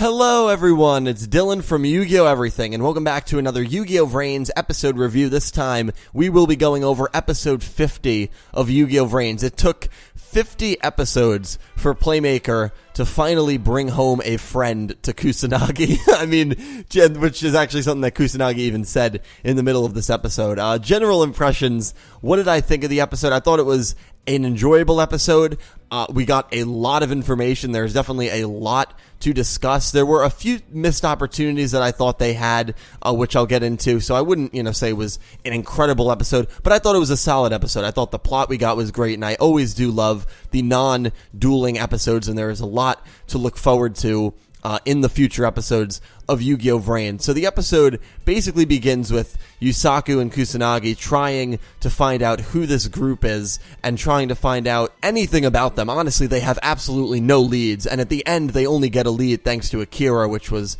Hello everyone, it's Dylan from Yugioh Everything, and welcome back to another Yu-Gi-Oh! VRains episode review. This time, we will be going over episode 50 of Yu-Gi-Oh! VRains. It took 50 episodes for Playmaker to finally bring home a friend to Kusanagi. I mean, which is actually something that Kusanagi even said in the middle of this episode. General impressions, what did I think of the episode? I thought it was an enjoyable episode. We got a lot of information. There's definitely a lot to discuss. There were a few missed opportunities that I thought they had, which I'll get into. So I wouldn't, say it was an incredible episode, but I thought it was a solid episode. I thought the plot we got was great, and I always do love the non-dueling episodes, and there is a lot to look forward to in the future episodes of Yu-Gi-Oh! VRains. So the episode basically begins with Yusaku and Kusanagi trying to find out who this group is and trying to find out anything about them. Honestly, they have absolutely no leads, and at the end, they only get a lead thanks to Akira, which was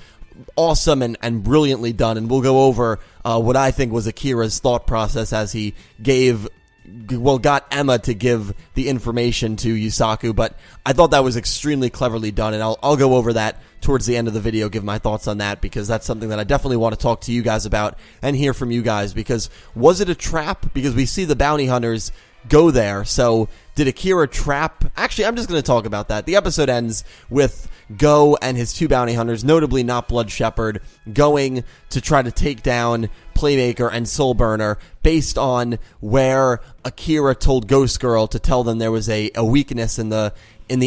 awesome and brilliantly done, and we'll go over what I think was Akira's thought process as he got Emma to give the information to Yusaku, but I thought that was extremely cleverly done, and I'll go over that towards the end of the video, give my thoughts on that, because that's something that I definitely want to talk to you guys about and hear from you guys, because was it a trap? Because we see the bounty hunters go there, so did Akira trap? Actually, I'm just going to talk about that. The episode ends with Go and his two bounty hunters, notably not Blood Shepherd, going to try to take down Playmaker and Soulburner based on where Akira told Ghost Girl to tell them there was a weakness in the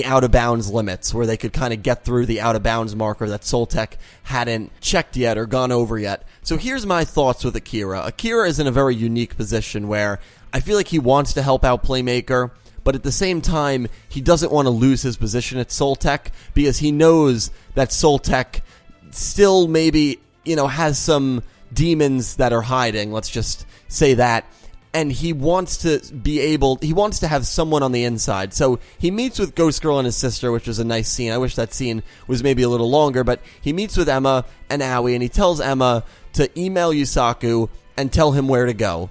out-of-bounds limits, where they could kind of get through the out-of-bounds marker that Soltech hadn't checked yet or gone over yet. So here's my thoughts with Akira. Akira is in a very unique position where I feel like he wants to help out Playmaker, but at the same time, he doesn't want to lose his position at Soltech because he knows that Soltech still maybe, has some demons that are hiding, let's just say that, and he wants to have someone on the inside. So he meets with Ghost Girl and his sister, which was a nice scene. I wish that scene was maybe a little longer, but he meets with Emma and Aoi, and he tells Emma to email Yusaku and tell him where to go.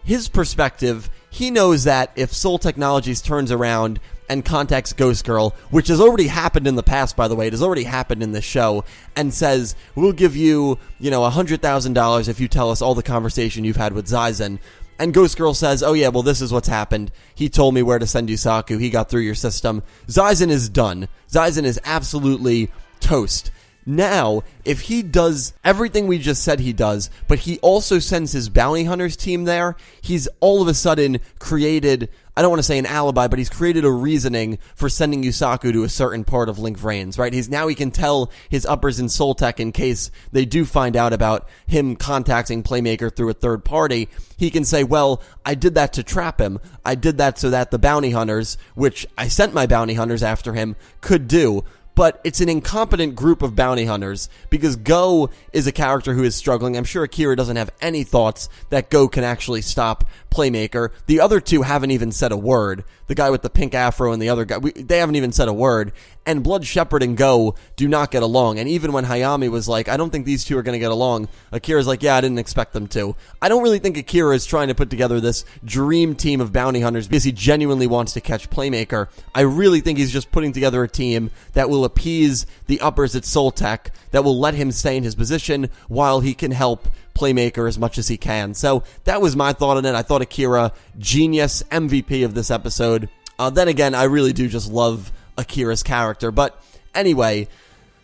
His perspective, he knows that if Soul Technologies turns around and contacts Ghost Girl, which has already happened in the past, by the way, it has already happened in the show, and says, we'll give you, $100,000 if you tell us all the conversation you've had with Zaizen. And Ghost Girl says, oh yeah, well this is what's happened. He told me where to send Yusaku. He got through your system. Zaizen is done. Zaizen is absolutely toast. Now, if he does everything we just said he does, but he also sends his bounty hunters team there, he's all of a sudden created, I don't want to say an alibi, but he's created a reasoning for sending Yusaku to a certain part of Link VRains, right? He can tell his uppers in Soltech in case they do find out about him contacting Playmaker through a third party. He can say, well, I did that to trap him. I did that so that the bounty hunters, which I sent my bounty hunters after him, could do. But it's an incompetent group of bounty hunters because Go is a character who is struggling. I'm sure Akira doesn't have any thoughts that Go can actually stop Playmaker. The other two haven't even said a word. The guy with the pink afro and the other guy, they haven't even said a word. And Blood Shepherd and Go do not get along. And even when Hayami was like, I don't think these two are going to get along, Akira's like, yeah, I didn't expect them to. I don't really think Akira is trying to put together this dream team of bounty hunters because he genuinely wants to catch Playmaker. I really think he's just putting together a team that will appease the uppers at Soltech, that will let him stay in his position while he can help Playmaker as much as he can. So that was my thought on it. I thought Akira, genius, MVP of this episode. Then again, I really do just love Akira's character. But anyway,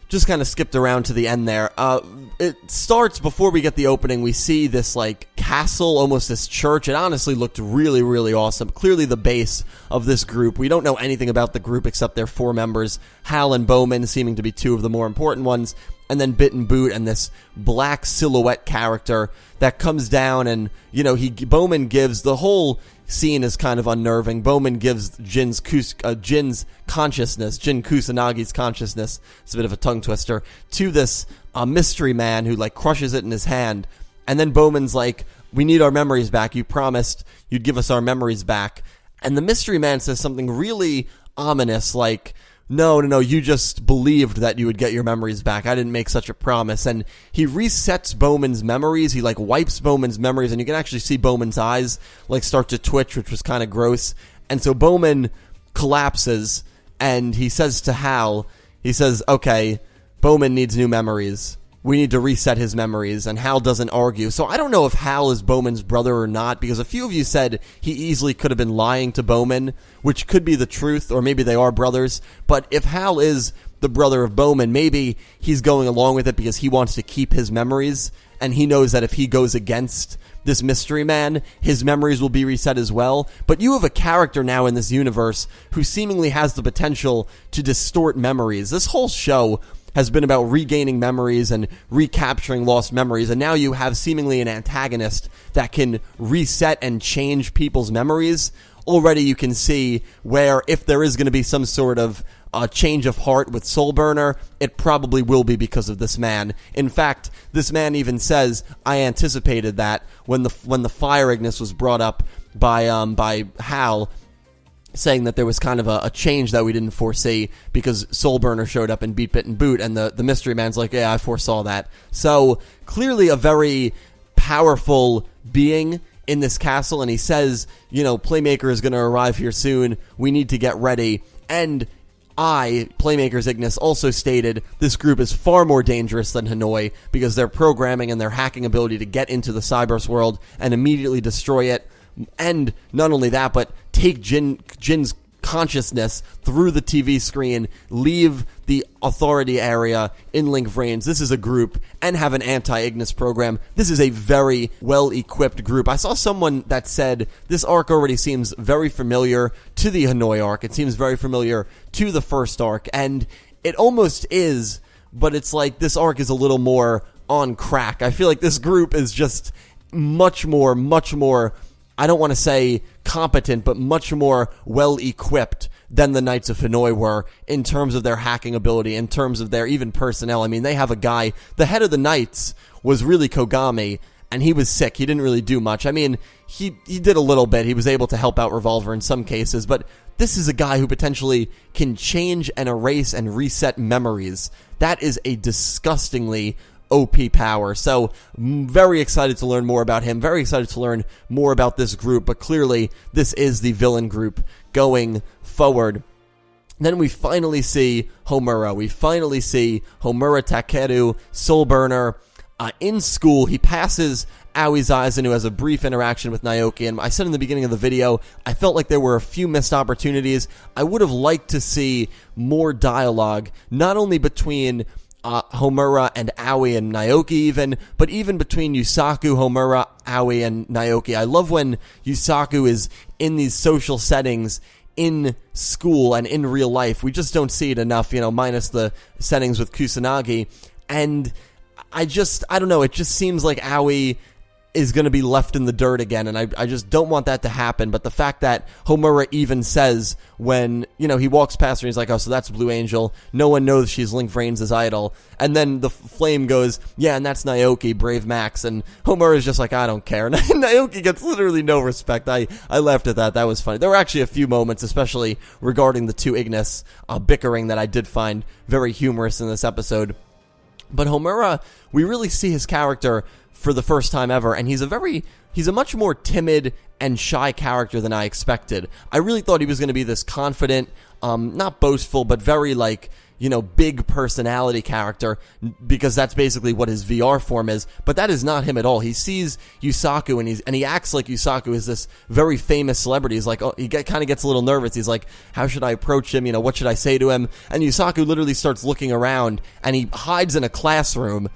just kind of skipped around to the end there. It starts before we get the opening. We see this castle, almost this church. It honestly looked really, really awesome. Clearly the base of this group. We don't know anything about the group except their four members, Hal and Bowman seeming to be two of the more important ones, and then Bit and Boot and this black silhouette character that comes down and, Bowman gives, the whole scene is kind of unnerving. Bowman gives Jin's consciousness, Jin Kusanagi's consciousness, it's a bit of a tongue twister, to this mystery man who crushes it in his hand. And then Bowman's like, we need our memories back. You promised you'd give us our memories back. And the mystery man says something really ominous like, no, you just believed that you would get your memories back. I didn't make such a promise. And he resets Bowman's memories. He wipes Bowman's memories, and you can actually see Bowman's eyes start to twitch, which was kind of gross. And so Bowman collapses, and he says to Hal, he says, okay, Bowman needs new memories. We need to reset his memories, and Hal doesn't argue. So I don't know if Hal is Bowman's brother or not, because a few of you said he easily could have been lying to Bowman, which could be the truth, or maybe they are brothers. But if Hal is the brother of Bowman, maybe he's going along with it because he wants to keep his memories, and he knows that if he goes against this mystery man, his memories will be reset as well. But you have a character now in this universe who seemingly has the potential to distort memories. This whole show has been about regaining memories and recapturing lost memories, and now you have seemingly an antagonist that can reset and change people's memories. Already you can see where if there is going to be some sort of change of heart with Soulburner, it probably will be because of this man. In fact, this man even says, I anticipated that when the fire Ignis was brought up by Hal, saying that there was kind of a change that we didn't foresee because Soulburner showed up and beat Bit and Boot, and the mystery man's like, yeah, I foresaw that. So clearly a very powerful being in this castle, and he says, Playmaker is going to arrive here soon. We need to get ready. And Playmaker's Ignis, also stated this group is far more dangerous than Hanoi because their programming and their hacking ability to get into the Cyberse world and immediately destroy it. And not only that, but take Jin's consciousness through the TV screen, leave the authority area in VRains. This is a group, and have an anti-Ignis program. This is a very well-equipped group. I saw someone that said this arc already seems very familiar to the Hanoi arc. It seems very familiar to the first arc, and it almost is, but it's like this arc is a little more on crack. I feel like this group is just much more, I don't want to say competent, but much more well-equipped than the Knights of Hanoi were in terms of their hacking ability, in terms of their even personnel. I mean, they have a guy, the head of the Knights was really Kogami, and he was sick. He didn't really do much. I mean, he did a little bit. He was able to help out Revolver in some cases, but this is a guy who potentially can change and erase and reset memories. That is a disgustingly OP power. So very excited to learn more about him, very excited to learn more about this group, but clearly this is the villain group going forward. Then we finally see Homura. We finally see Homura Takeru, Soulburner, in school. He passes Aoi's eyes and who has a brief interaction with Naoki, and I said in the beginning of the video, I felt like there were a few missed opportunities. I would have liked to see more dialogue, not only between Homura and Aoi and Naoki even, but even between Yusaku, Homura, Aoi, and Naoki. I love when Yusaku is in these social settings in school and in real life. We just don't see it enough, minus the settings with Kusanagi. And I don't know, it just seems like Aoi is going to be left in the dirt again, and I just don't want that to happen. But the fact that Homura even says when, he walks past her, he's like, oh, so that's Blue Angel. No one knows she's VRains' idol. And then the flame goes, yeah, and that's Naoki, Brave Max. And Homura's just like, I don't care. And Naoki gets literally no respect. I laughed at that. That was funny. There were actually a few moments, especially regarding the two Ignis bickering, that I did find very humorous in this episode. But Homura, we really see his character for the first time ever, and he's a much more timid and shy character than I expected. I really thought he was going to be this confident, not boastful, but very big personality character, because that's basically what his VR form is, but that is not him at all. He sees Yusaku and he acts like Yusaku is this very famous celebrity. He's like, he kind of gets a little nervous. He's like, how should I approach him? What should I say to him? And Yusaku literally starts looking around, and he hides in a classroom.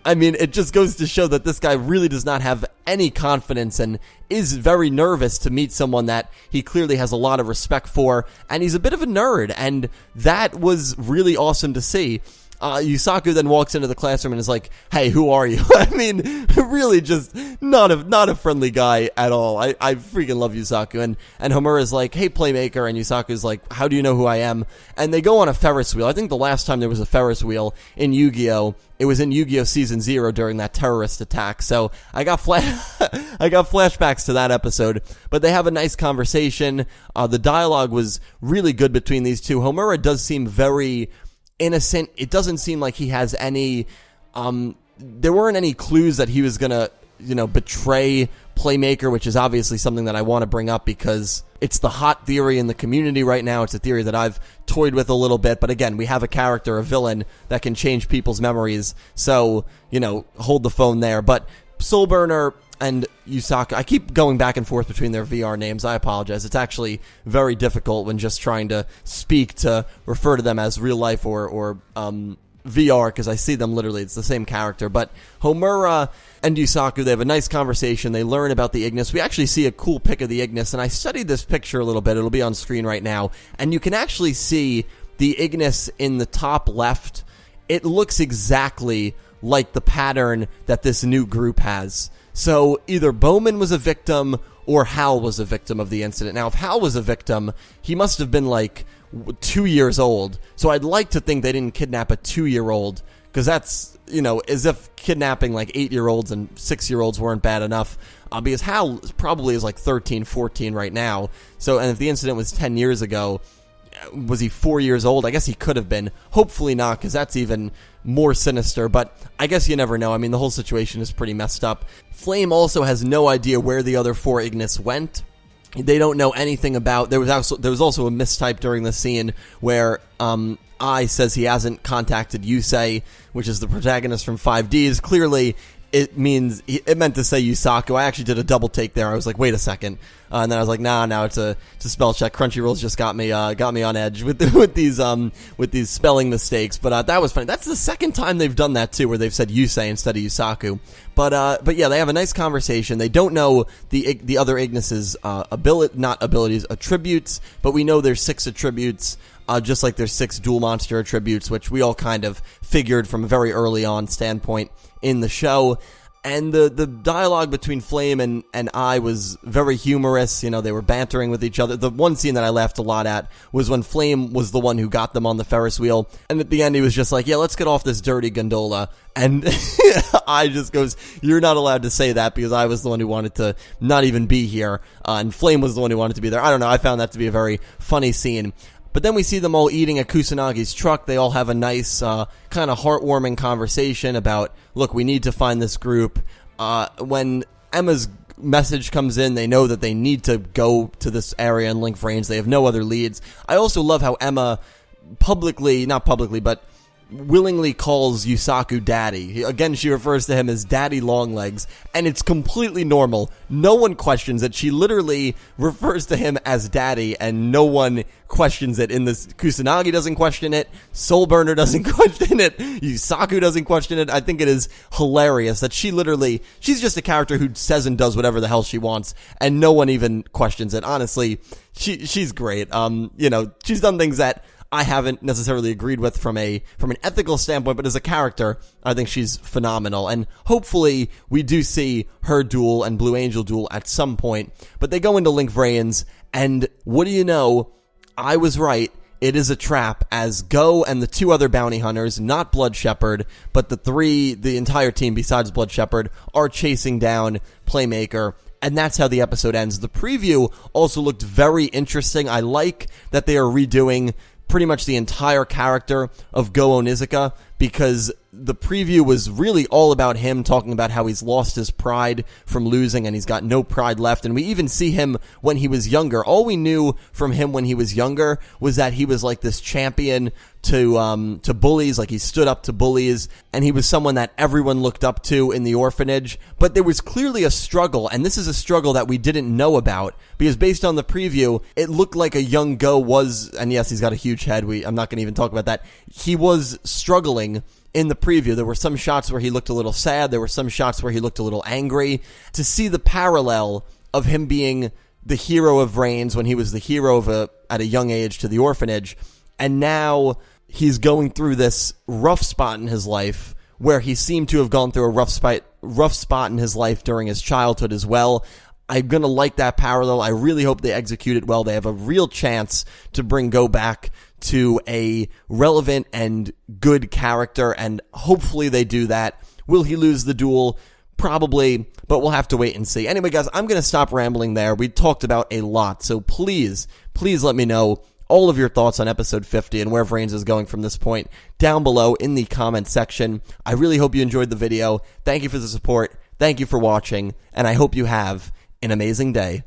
I mean, it just goes to show that this guy really does not have any confidence and is very nervous to meet someone that he clearly has a lot of respect for, and he's a bit of a nerd, and that was really awesome to see. Yusaku then walks into the classroom and is like, hey, who are you? I mean, really just not a friendly guy at all. I freaking love Yusaku. And Homura's like, hey, Playmaker. And Yusaku's like, how do you know who I am? And they go on a Ferris wheel. I think the last time there was a Ferris wheel in Yu-Gi-Oh! It was in Yu-Gi-Oh! Season 0 during that terrorist attack. So I got flashbacks to that episode. But they have a nice conversation. The dialogue was really good between these two. Homura does seem very innocent. It doesn't seem like he has any there weren't any clues that he was gonna betray Playmaker, which is obviously something that I want to bring up because it's the hot theory in the community right now. It's a theory that I've toyed with a little bit, but again, we have a character, a villain, that can change people's memories, so, hold the phone there. But Soulburner and Yusaku, I keep going back and forth between their VR names. I apologize. It's actually very difficult when just trying to speak to refer to them as real life or VR, because I see them literally. It's the same character. But Homura and Yusaku, they have a nice conversation. They learn about the Ignis. We actually see a cool pic of the Ignis, and I studied this picture a little bit. It'll be on screen right now. And you can actually see the Ignis in the top left. It looks exactly like the pattern that this new group has. So either Bowman was a victim or Hal was a victim of the incident. Now, if Hal was a victim, he must have been like 2 years old. So I'd like to think they didn't kidnap a 2-year-old, because that's, as if kidnapping like 8-year-olds and 6-year-olds weren't bad enough. Because Hal probably is like 13, 14 right now. So, and if the incident was 10 years ago, was he 4 years old? I guess he could have been. Hopefully not, because that's even more sinister, but I guess you never know. I mean, the whole situation is pretty messed up. Flame also has no idea where the other 4 Ignis went. They don't know anything about... There was also a mistype during the scene where I says he hasn't contacted Yusei, which is the protagonist from 5Ds. Clearly, it meant to say Yusaku. I actually did a double take there. I was like, wait a second. And then I was like, nah, it's a spell check. Crunchyroll's just got me on edge with these spelling mistakes. But that was funny. That's the second time they've done that too, where they've said Yusei instead of Yusaku. But yeah, they have a nice conversation. They don't know the other Ignis's attributes, but we know there's 6 attributes. Just like there's 6 dual monster attributes, which we all kind of figured from a very early on standpoint in the show. And the dialogue between Flame and I was very humorous. They were bantering with each other. The one scene that I laughed a lot at was when Flame was the one who got them on the Ferris wheel. And at the end, he was just like, yeah, let's get off this dirty gondola. And I just goes, you're not allowed to say that, because I was the one who wanted to not even be here. And Flame was the one who wanted to be there. I don't know. I found that to be a very funny scene. But then we see them all eating at Kusanagi's truck. They all have a nice, kind of heartwarming conversation about, look, we need to find this group. When Emma's message comes in, they know that they need to go to this area and link VRains. They have no other leads. I also love how Emma not publicly, but willingly calls Yusaku daddy. Again, she refers to him as Daddy Longlegs, and it's completely normal. No one questions it. She literally refers to him as daddy, and no one questions it. In this, Kusanagi doesn't question it, Soulburner doesn't question it, Yusaku doesn't question it. I think it is hilarious that she's just a character who says and does whatever the hell she wants, and no one even questions it. Honestly, she's great. She's done things that I haven't necessarily agreed with from an ethical standpoint, but as a character, I think she's phenomenal. And hopefully we do see her duel and Blue Angel duel at some point. But they go into Link VRains, and what do you know? I was right. It is a trap, as Go and the 2 other bounty hunters, not Blood Shepherd, but the entire team besides Blood Shepherd, are chasing down Playmaker. And that's how the episode ends. The preview also looked very interesting. I like that they are redoing pretty much the entire character of Go Onizuka, because the preview was really all about him talking about how he's lost his pride from losing and he's got no pride left. And we even see him when he was younger. All we knew from him when he was younger was that he was like this champion to bullies, like he stood up to bullies, and he was someone that everyone looked up to in the orphanage. But there was clearly a struggle, and this is a struggle that we didn't know about, because based on the preview, it looked like a young Go was, and yes, he's got a huge head, I'm not going to even talk about that, he was struggling in the preview. There were some shots where he looked a little sad, there were some shots where he looked a little angry. To see the parallel of him being the hero of VRains when he was the hero at a young age to the orphanage, and now he's going through this rough spot in his life where he seemed to have gone through a rough spot in his life during his childhood as well. I'm going to like that parallel. I really hope they execute it well. They have a real chance to bring Go back to a relevant and good character, and hopefully they do that. Will he lose the duel? Probably, but we'll have to wait and see. Anyway, guys, I'm going to stop rambling there. We talked about a lot, so please let me know all of your thoughts on episode 50 and where VRains is going from this point down below in the comment section. I really hope you enjoyed the video. Thank you for the support. Thank you for watching, and I hope you have an amazing day.